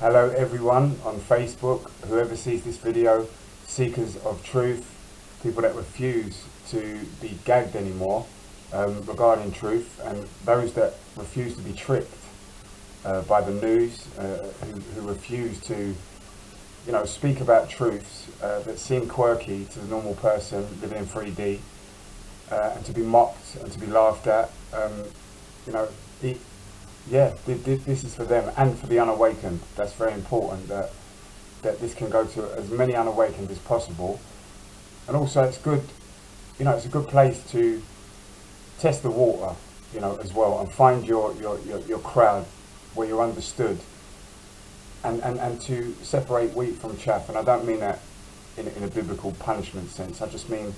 Hello everyone on Facebook, whoever sees this video, seekers of truth, people that refuse to be gagged anymore regarding truth, and those that refuse to be tricked by the news, who refuse to, speak about truths that seem quirky to the normal person living in 3D, and to be mocked and to be laughed at. This is for them and for the unawakened. That's very important, that this can go to as many unawakened as possible. And also it's good, it's a good place to test the water, as well, and find your crowd where you're understood, and to separate wheat from chaff. And I don't mean that in a biblical punishment sense. I just mean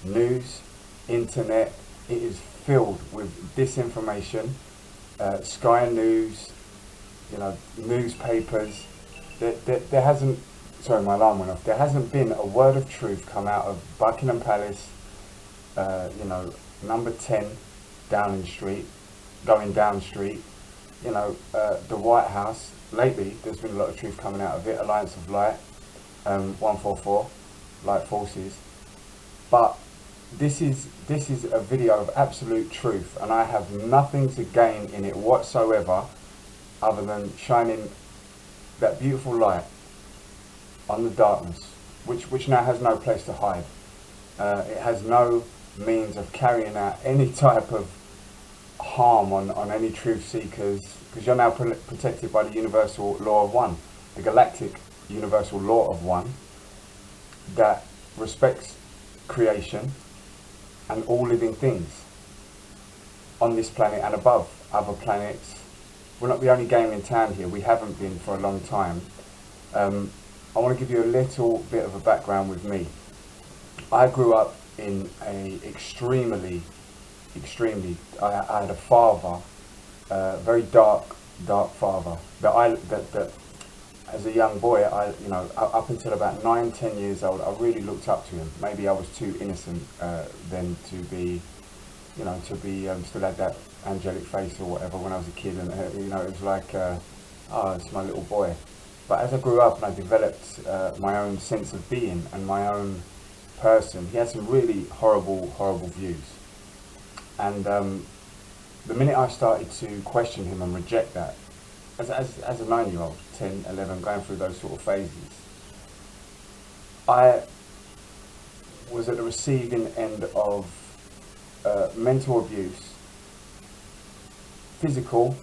news, internet, it is filled with disinformation. Sky News, newspapers. There hasn't. Sorry, my alarm went off. There hasn't been a word of truth come out of Buckingham Palace. Number 10, Downing Street, going down street. The White House. Lately, there's been a lot of truth coming out of it. Alliance of Light, 144, Light Forces. But this is a video of absolute truth, and I have nothing to gain in it whatsoever other than shining that beautiful light on the darkness, which now has no place to hide. It has no means of carrying out any type of harm on any truth seekers, because you're now protected by the universal law of one, the galactic universal law of one, that respects creation and all living things on this planet and above other planets. We're not the only game in town here. We haven't been for a long time. I want to give you a little bit of a background with me. I grew up in a extremely, I had a father, very dark father, that as a young boy, up until about 9-10 years old, I really looked up to him. Maybe I was too innocent then to be, still had that angelic face or whatever when I was a kid, and it was like, it's my little boy. But as I grew up and I developed my own sense of being and my own person, he had some really horrible views. And the minute I started to question him and reject that, as a 9-year-old, 10, 11, going through those sort of phases, I was at the receiving end of mental abuse, physical,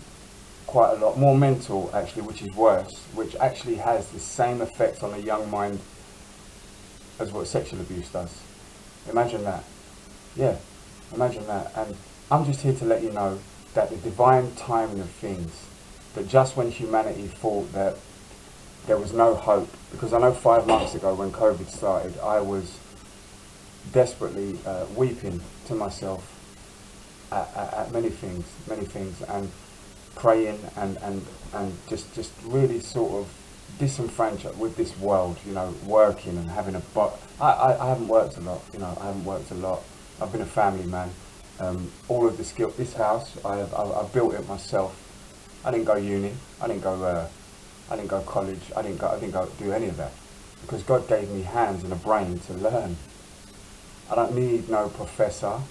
quite a lot, more mental actually, which is worse, which actually has the same effect on a young mind as what sexual abuse does. Imagine that. Yeah, imagine that. And I'm just here to let you know that the divine timing of things, that just when humanity thought that there was no hope, because I know 5 months ago when COVID started, I was desperately weeping to myself at many things, and praying and just really sort of disenfranchised with this world, working and having I haven't worked a lot, I've been a family man. All of the skill, this house, I've built it myself. I didn't go uni, I didn't go college, I didn't go do any of that, because God gave me hands and a brain to learn. I don't need no professor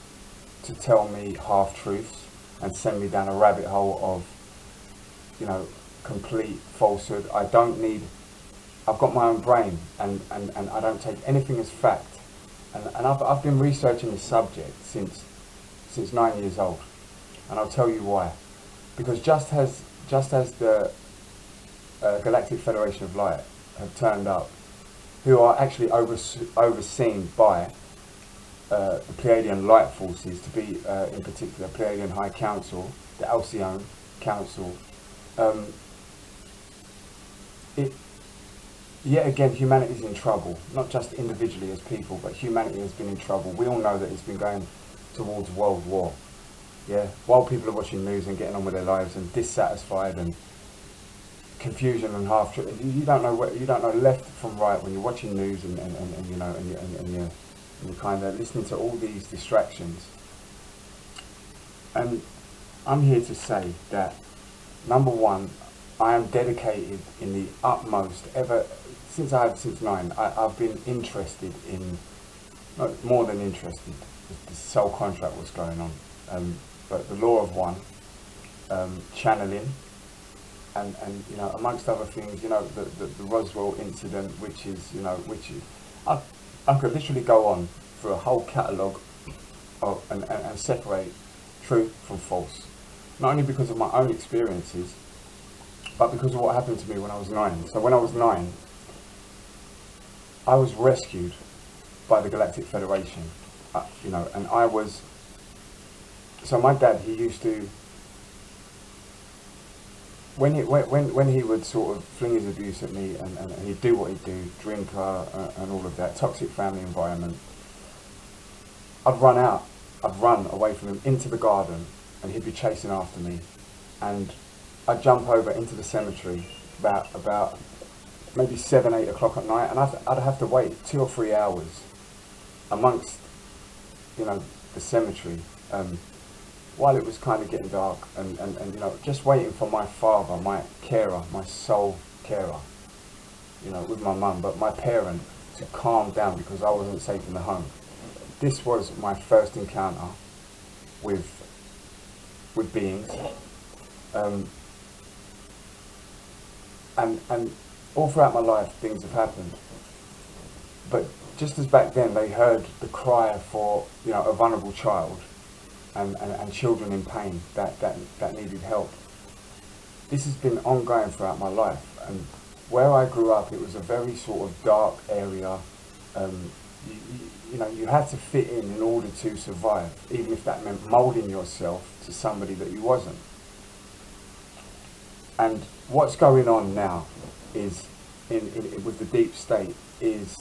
to tell me half-truths and send me down a rabbit hole of, complete falsehood. I've got my own brain, and I don't take anything as fact. And I've been researching this subject since 9 years old, and I'll tell you why. Because just as the Galactic Federation of Light have turned up, who are actually overseen by the Pleiadian Light Forces, to be in particular Pleiadian High Council, the ALCYEONE Council, yet again humanity's in trouble, not just individually as people, but humanity has been in trouble. We all know that it's been going towards world war. Yeah, while people are watching news and getting on with their lives and dissatisfied and confusion and half truth, you don't know left from right when you're watching news and you're kind of listening to all these distractions. And I'm here to say that, number one, I am dedicated in the utmost, since 9, I've been interested in, not more than interested, the soul contract was going on, but the law of one, channeling, and amongst other things, the Roswell incident, which is, I could literally go on for a whole catalogue and separate truth from false, not only because of my own experiences, but because of what happened to me when I was 9. So when I was 9, I was rescued by the Galactic Federation, and I was, so my dad, he used to, when he would sort of fling his abuse at me, and he'd do what he'd do, drink and all of that, toxic family environment, I'd run away from him into the garden, and he'd be chasing after me, and I'd jump over into the cemetery about maybe 7, 8 o'clock at night, and I'd have to wait 2 or 3 hours amongst, the cemetery, while it was kind of getting dark, and just waiting for my father, my carer, my soul carer, with my mum, but my parent, to calm down because I wasn't safe in the home. This was my first encounter with beings, and all throughout my life things have happened, but just as back then they heard the cry for a vulnerable child and children in pain that needed help, this has been ongoing throughout my life. And where I grew up, it was a very sort of dark area. You had to fit in order to survive, even if that meant moulding yourself to somebody that you wasn't. And what's going on now is, with the deep state, is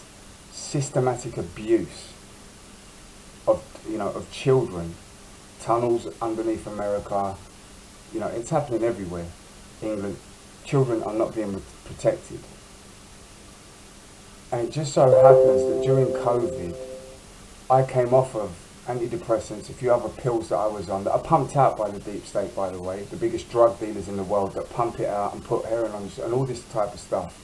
systematic abuse of children, tunnels underneath America. It's happening everywhere. England, children are not being protected. And it just so happens that during COVID, I came off of antidepressants, a few other pills that I was on, that are pumped out by the deep state, by the way, the biggest drug dealers in the world that pump it out and put heroin on you, and all this type of stuff.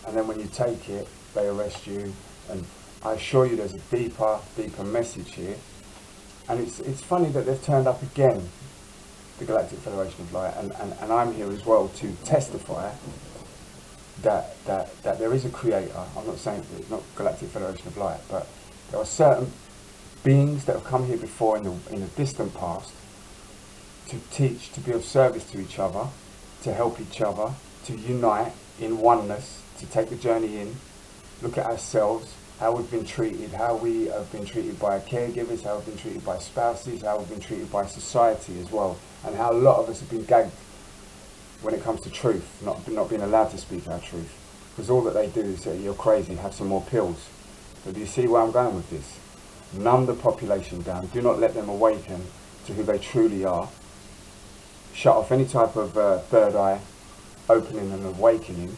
And then when you take it, they arrest you. And I assure you there's a deeper message here. And it's funny that they've turned up again, the Galactic Federation of Light, and I'm here as well to testify that there is a creator. I'm not saying it's not Galactic Federation of Light, but there are certain beings that have come here before in the distant past to teach, to be of service to each other, to help each other, to unite in oneness, to take the journey in, look at ourselves, how we've been treated, how we have been treated by our caregivers, how we've been treated by spouses, how we've been treated by society as well, and how a lot of us have been gagged when it comes to truth, not being allowed to speak our truth, because all that they do is say, you're crazy, have some more pills. So do you see where I'm going with this? Numb the population down, do not let them awaken to who they truly are, shut off any type of third eye opening and awakening,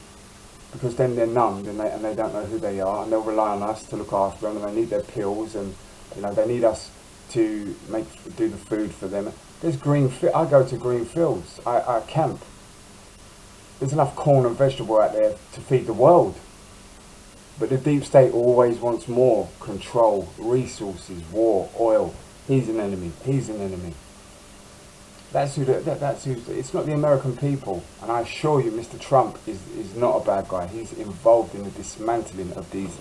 because then they're numbed and they don't know who they are, and they'll rely on us to look after them, and they need their pills, and they need us to do the food for them. There's I go to green fields, I camp. There's enough corn and vegetable out there to feed the world. But the deep state always wants more control, resources, war, oil. He's an enemy. He's an enemy. That's who. It's not the American people. And I assure you, Mr. Trump is not a bad guy. He's involved in the dismantling of these